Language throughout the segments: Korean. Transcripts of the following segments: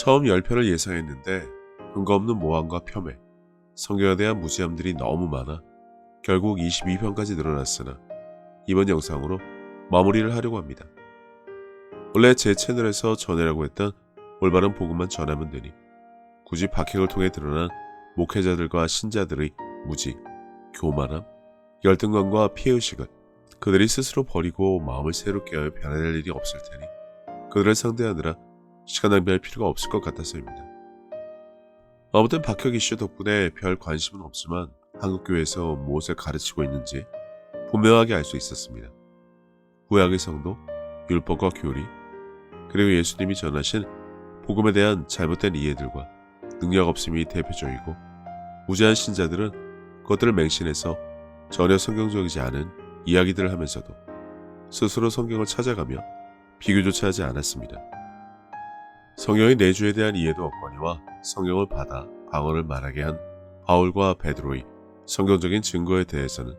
처음 10편을 예상했는데 근거 없는 모함과 폄훼, 성경에 대한 무지함들이 너무 많아 결국 22편까지 늘어났으나 이번 영상으로 마무리를 하려고 합니다. 원래 제 채널에서 전하려고 했던 올바른 복음만 전하면 되니 굳이 박해를 통해 드러난 목회자들과 신자들의 무지, 교만함, 열등감과 피해의식을 그들이 스스로 버리고 마음을 새롭게 하여 변화될 일이 없을 테니 그들을 상대하느라 시간 낭비할 필요가 없을 것 같아서입니다. 아무튼 박혁 이슈 덕분에 별 관심은 없지만 한국교회에서 무엇을 가르치고 있는지 분명하게 알 수 있었습니다. 구약의 성도, 율법과 교리, 그리고 예수님이 전하신 복음에 대한 잘못된 이해들과 능력 없음이 대표적이고 무지한 신자들은 그것들을 맹신해서 전혀 성경적이지 않은 이야기들을 하면서도 스스로 성경을 찾아가며 비교조차 하지 않았습니다. 성경의 내주에 대한 이해도 없거니와 성경을 받아 방언을 말하게 한 바울과 베드로의 성경적인 증거에 대해서는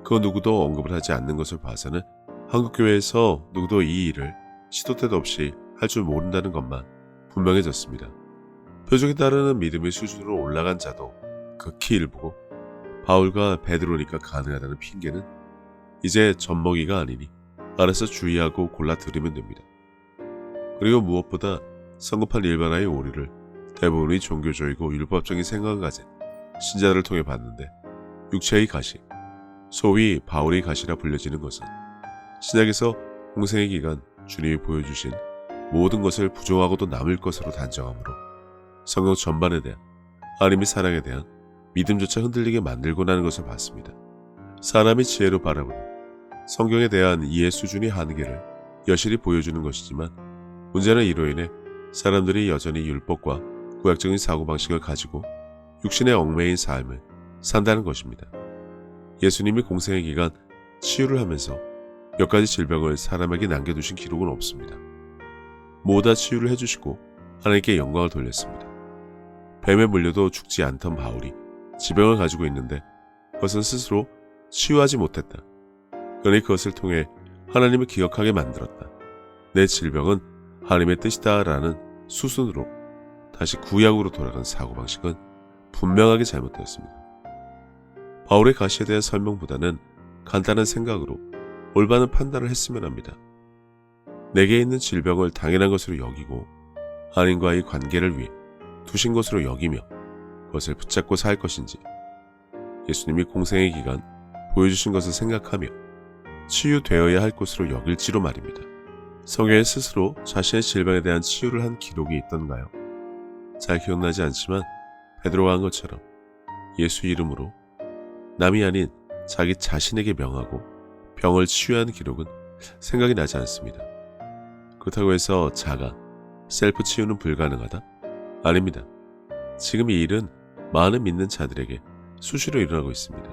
그 누구도 언급을 하지 않는 것을 봐서는 한국교회에서 누구도 이 일을 시도 때도 없이 할 줄 모른다는 것만 분명해졌습니다. 표적에 따르는 믿음의 수준으로 올라간 자도 극히 일부고 바울과 베드로니까 가능하다는 핑계는 이제 젖먹이가 아니니 알아서 주의하고 골라 들으면 됩니다. 그리고 무엇보다 성급한 일반화의 오류를 대부분이 종교적이고 율법적인 생각을 가진 신자들을 통해 봤는데 육체의 가시, 소위 바울의 가시라 불려지는 것은 신약에서 공생의 기간 주님이 보여주신 모든 것을 부정하고도 남을 것으로 단정하므로 성경 전반에 대한 하나님의 사랑에 대한 믿음조차 흔들리게 만들고 나는 것을 봤습니다. 사람이 지혜로 바라보는 성경에 대한 이해 수준의 한계를 여실히 보여주는 것이지만 문제는 이로 인해 사람들이 여전히 율법과 구약적인 사고방식을 가지고 육신의 얽매인 삶을 산다는 것입니다. 예수님이 공생의 기간 치유를 하면서 몇 가지 질병을 사람에게 남겨두신 기록은 없습니다. 모두 다 치유를 해주시고 하나님께 영광을 돌렸습니다. 뱀에 물려도 죽지 않던 바울이 지병을 가지고 있는데 그것은 스스로 치유하지 못했다. 그러니 그것을 통해 하나님을 기억하게 만들었다. 내 질병은 하나님의 뜻이다라는 수순으로 다시 구약으로 돌아간 사고방식은 분명하게 잘못되었습니다. 바울의 가시에 대한 설명보다는 간단한 생각으로 올바른 판단을 했으면 합니다. 내게 있는 질병을 당연한 것으로 여기고 하나님과의 관계를 위해 두신 것으로 여기며 그것을 붙잡고 살 것인지 예수님이 공생의 기간 보여주신 것을 생각하며 치유되어야 할 것으로 여길지로 말입니다. 성경에 스스로 자신의 질병에 대한 치유를 한 기록이 있던가요? 잘 기억나지 않지만 베드로가 한 것처럼 예수 이름으로 남이 아닌 자기 자신에게 명하고 병을 치유한 기록은 생각이 나지 않습니다. 그렇다고 해서 자가 셀프 치유는 불가능하다? 아닙니다. 지금 이 일은 많은 믿는 자들에게 수시로 일어나고 있습니다.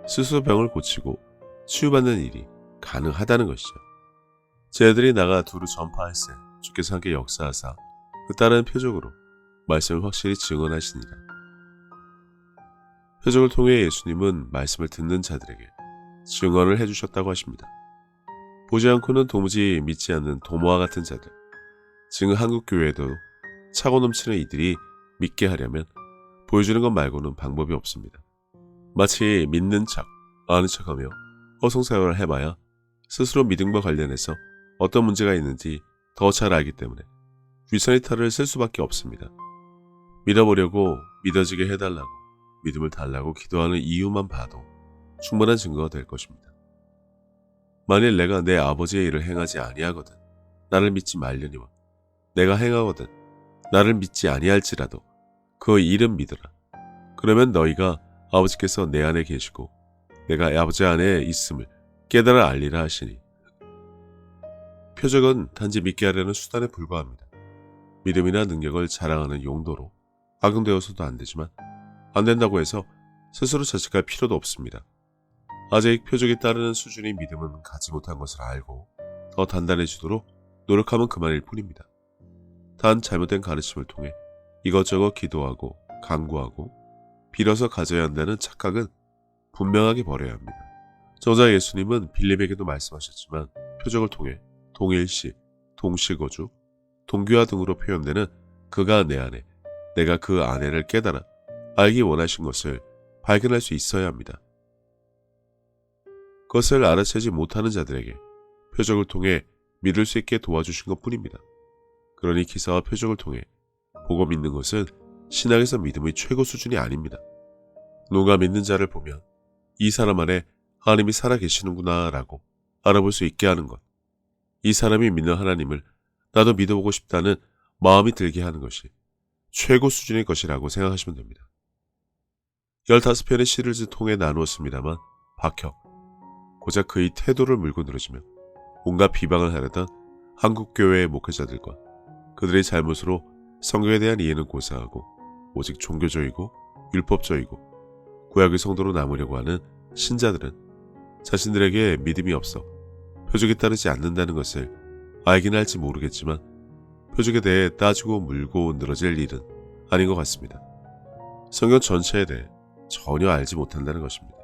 스스로 병을 고치고 치유받는 일이 가능하다는 것이죠. 쟤들이 나가 두루 전파할세 주께서 함께 역사하사 그 따른 표적으로 말씀을 확실히 증언하시니라. 표적을 통해 예수님은 말씀을 듣는 자들에게 증언을 해주셨다고 하십니다. 보지 않고는 도무지 믿지 않는 도모와 같은 자들, 지금 한국교회에도 차고 넘치는 이들이 믿게 하려면 보여주는 것 말고는 방법이 없습니다. 마치 믿는 척, 아는 척하며 허송세월을 해봐야 스스로 믿음과 관련해서 어떤 문제가 있는지 더 잘 알기 때문에 위선의 탈을 쓸 수밖에 없습니다. 믿어보려고 믿어지게 해달라고 믿음을 달라고 기도하는 이유만 봐도 충분한 증거가 될 것입니다. 만일 내가 내 아버지의 일을 행하지 아니하거든 나를 믿지 말려니와 내가 행하거든 나를 믿지 아니할지라도 그 일은 믿으라. 그러면 너희가 아버지께서 내 안에 계시고 내가 아버지 안에 있음을 깨달아 알리라 하시니. 표적은 단지 믿게 하려는 수단에 불과합니다. 믿음이나 능력을 자랑하는 용도로 악용되어서도 안 되지만 안 된다고 해서 스스로 자책할 필요도 없습니다. 아직 표적에 따르는 수준의 믿음은 갖지 못한 것을 알고 더 단단해지도록 노력하면 그만일 뿐입니다. 단 잘못된 가르침을 통해 이것저것 기도하고 간구하고 빌어서 가져야 한다는 착각은 분명하게 버려야 합니다. 저자 예수님은 빌립에게도 말씀하셨지만 표적을 통해 동일시, 동시거주, 동교화 등으로 표현되는 그가 내 안에, 내가 그 안에를 깨달아 알기 원하신 것을 발견할 수 있어야 합니다. 그것을 알아채지 못하는 자들에게 표적을 통해 믿을 수 있게 도와주신 것뿐입니다. 그러니 기사와 표적을 통해 보고 믿는 것은 신앙에서 믿음의 최고 수준이 아닙니다. 누가 믿는 자를 보면 이 사람 안에 하나님이 살아계시는구나 라고 알아볼 수 있게 하는 것, 이 사람이 믿는 하나님을 나도 믿어보고 싶다는 마음이 들게 하는 것이 최고 수준의 것이라고 생각하시면 됩니다. 15편의 시리즈 통해 나누었습니다만 박혁, 고작 그의 태도를 물고 늘어지며 온갖 비방을 하려던 한국교회의 목회자들과 그들의 잘못으로 성경에 대한 이해는 고사하고 오직 종교적이고 율법적이고 구약의 성도로 남으려고 하는 신자들은 자신들에게 믿음이 없어 표적에 따르지 않는다는 것을 알긴 할지 모르겠지만 표적에 대해 따지고 물고 늘어질 일은 아닌 것 같습니다. 성경 전체에 대해 전혀 알지 못한다는 것입니다.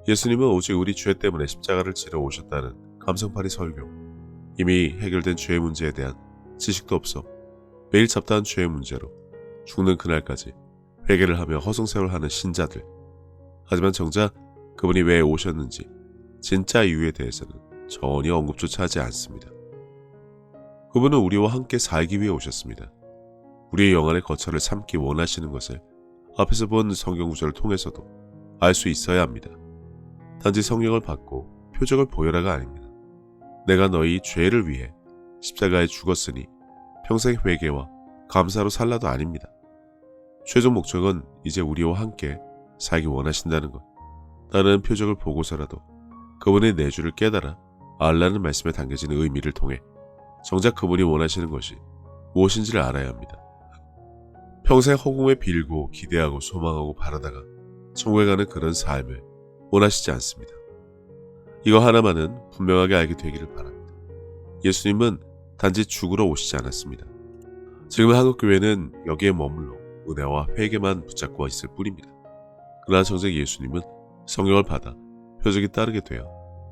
예수님은 오직 우리 죄 때문에 십자가를 지러 오셨다는 감성파리 설교, 이미 해결된 죄의 문제에 대한 지식도 없어 매일 잡다한 죄의 문제로 죽는 그날까지 회개를 하며 허송세월을 하는 신자들. 하지만 정작 그분이 왜 오셨는지 진짜 이유에 대해서는 전혀 언급조차 하지 않습니다. 그분은 우리와 함께 살기 위해 오셨습니다. 우리의 영안의 거처를 삼기 원하시는 것을 앞에서 본 성경 구절을 통해서도 알 수 있어야 합니다. 단지 성령을 받고 표적을 보여라가 아닙니다. 내가 너희 죄를 위해 십자가에 죽었으니 평생 회개와 감사로 살라도 아닙니다. 최종 목적은 이제 우리와 함께 살기 원하신다는 것. 다른 표적을 보고서라도 그분의 내주를 깨달아 알라는 말씀에 담겨진 의미를 통해 정작 그분이 원하시는 것이 무엇인지를 알아야 합니다. 평생 허공에 빌고 기대하고 소망하고 바라다가 천국에 가는 그런 삶을 원하시지 않습니다. 이거 하나만은 분명하게 알게 되기를 바랍니다. 예수님은 단지 죽으러 오시지 않았습니다. 지금 한국교회는 여기에 머물러 은혜와 회개만 붙잡고 있을 뿐입니다. 그러나 정작 예수님은 성령을 받아 표적이 따르게 되어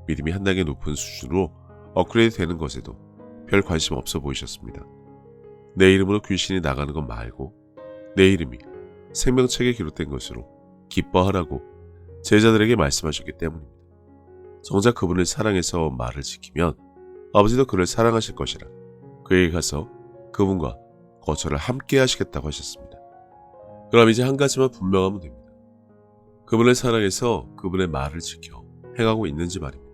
믿음이 한 단계 높은 수준으로 업그레이드 되는 것에도 별 관심 없어 보이셨습니다. 내 이름으로 귀신이 나가는 것 말고 내 이름이 생명책에 기록된 것으로 기뻐하라고 제자들에게 말씀하셨기 때문입니다. 정작 그분을 사랑해서 말을 지키면 아버지도 그를 사랑하실 것이라 그에게 가서 그분과 거처를 함께 하시겠다고 하셨습니다. 그럼 이제 한 가지만 분명하면 됩니다. 그분을 사랑해서 그분의 말을 지켜 행하고 있는지 말입니다.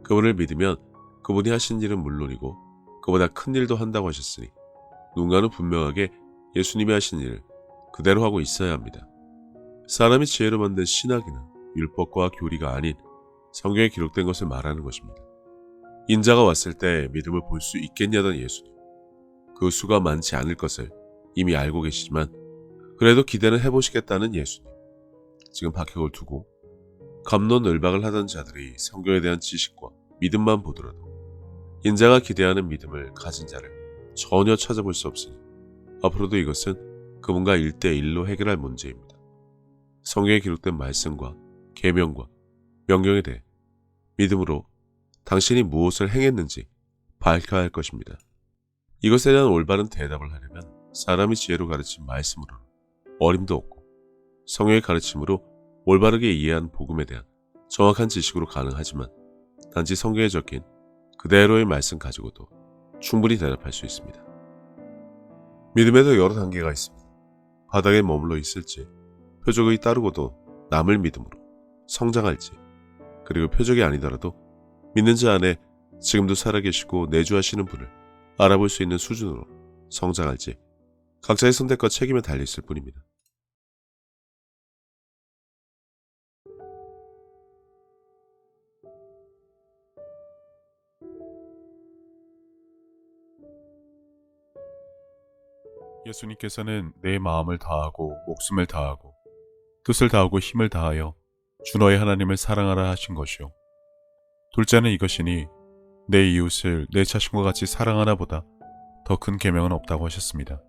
그분을 믿으면 그분이 하신 일은 물론이고 그보다 큰 일도 한다고 하셨으니 누군가는 분명하게 예수님이 하신 일을 그대로 하고 있어야 합니다. 사람이 지혜로 만든 신학이나 율법과 교리가 아닌 성경에 기록된 것을 말하는 것입니다. 인자가 왔을 때 믿음을 볼 수 있겠냐던 예수님. 그 수가 많지 않을 것을 이미 알고 계시지만 그래도 기대는 해보시겠다는 예수님. 지금 박혁을 두고 갑론을박을 하던 자들이 성경에 대한 지식과 믿음만 보더라도 인자가 기대하는 믿음을 가진 자를 전혀 찾아볼 수 없으니 앞으로도 이것은 그분과 1대1로 해결할 문제입니다. 성경에 기록된 말씀과 계명과 명령에 대해 믿음으로 당신이 무엇을 행했는지 밝혀야 할 것입니다. 이것에 대한 올바른 대답을 하려면 사람이 지혜로 가르친 말씀으로는 어림도 없고 성경의 가르침으로 올바르게 이해한 복음에 대한 정확한 지식으로 가능하지만 단지 성경에 적힌 그대로의 말씀 가지고도 충분히 대답할 수 있습니다. 믿음에도 여러 단계가 있습니다. 바닥에 머물러 있을지, 표적이 따르고도 남을 믿음으로 성장할지, 그리고 표적이 아니더라도 믿는 자 안에 지금도 살아계시고 내주하시는 분을 알아볼 수 있는 수준으로 성장할지 각자의 선택과 책임에 달려있을 뿐입니다. 예수님께서는 내 마음을 다하고 목숨을 다하고 뜻을 다하고 힘을 다하여 주 너의 하나님을 사랑하라 하신 것이요. 둘째는 이것이니 내 이웃을 내 자신과 같이 사랑하나 보다 더 큰 계명은 없다고 하셨습니다.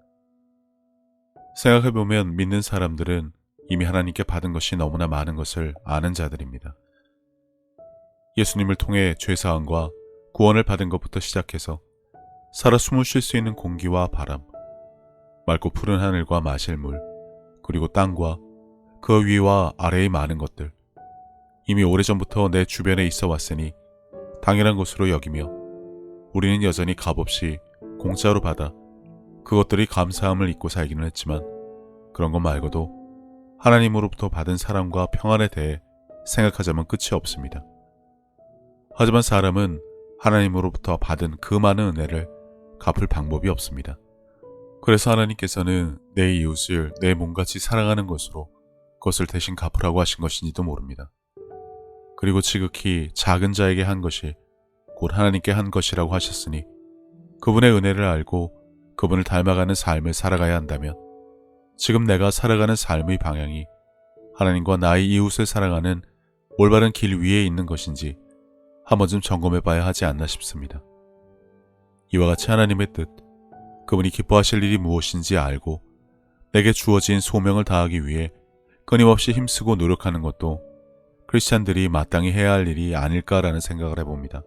생각해보면 믿는 사람들은 이미 하나님께 받은 것이 너무나 많은 것을 아는 자들입니다. 예수님을 통해 죄사함과 구원을 받은 것부터 시작해서 살아 숨을 쉴 수 있는 공기와 바람, 맑고 푸른 하늘과 마실 물, 그리고 땅과 그 위와 아래의 많은 것들, 이미 오래전부터 내 주변에 있어 왔으니 당연한 것으로 여기며 우리는 여전히 값없이 공짜로 받아 그것들이 감사함을 잊고 살기는 했지만 그런 것 말고도 하나님으로부터 받은 사랑과 평안에 대해 생각하자면 끝이 없습니다. 하지만 사람은 하나님으로부터 받은 그 많은 은혜를 갚을 방법이 없습니다. 그래서 하나님께서는 내 이웃을 내 몸같이 사랑하는 것으로 그것을 대신 갚으라고 하신 것인지도 모릅니다. 그리고 지극히 작은 자에게 한 것이 곧 하나님께 한 것이라고 하셨으니 그분의 은혜를 알고 그분을 닮아가는 삶을 살아가야 한다면 지금 내가 살아가는 삶의 방향이 하나님과 나의 이웃을 사랑하는 올바른 길 위에 있는 것인지 한 번쯤 점검해 봐야 하지 않나 싶습니다. 이와 같이 하나님의 뜻, 그분이 기뻐하실 일이 무엇인지 알고 내게 주어진 소명을 다하기 위해 끊임없이 힘쓰고 노력하는 것도 크리스찬들이 마땅히 해야 할 일이 아닐까라는 생각을 해봅니다.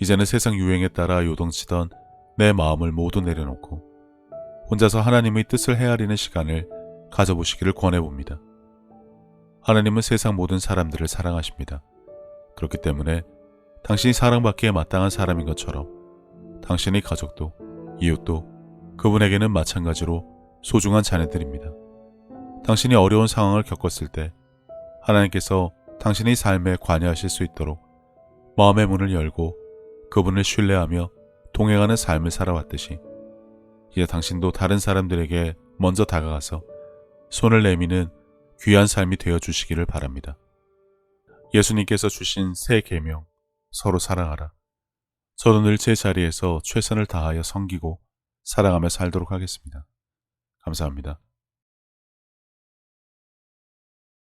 이제는 세상 유행에 따라 요동치던 내 마음을 모두 내려놓고 혼자서 하나님의 뜻을 헤아리는 시간을 가져보시기를 권해봅니다. 하나님은 세상 모든 사람들을 사랑하십니다. 그렇기 때문에 당신이 사랑받기에 마땅한 사람인 것처럼 당신의 가족도 이웃도 그분에게는 마찬가지로 소중한 자녀들입니다. 당신이 어려운 상황을 겪었을 때 하나님께서 당신의 삶에 관여하실 수 있도록 마음의 문을 열고 그분을 신뢰하며 동행하는 삶을 살아왔듯이 이제 당신도 다른 사람들에게 먼저 다가가서 손을 내미는 귀한 삶이 되어주시기를 바랍니다. 예수님께서 주신 새 계명, 서로 사랑하라. 저도 늘 제 자리에서 최선을 다하여 섬기고 사랑하며 살도록 하겠습니다. 감사합니다.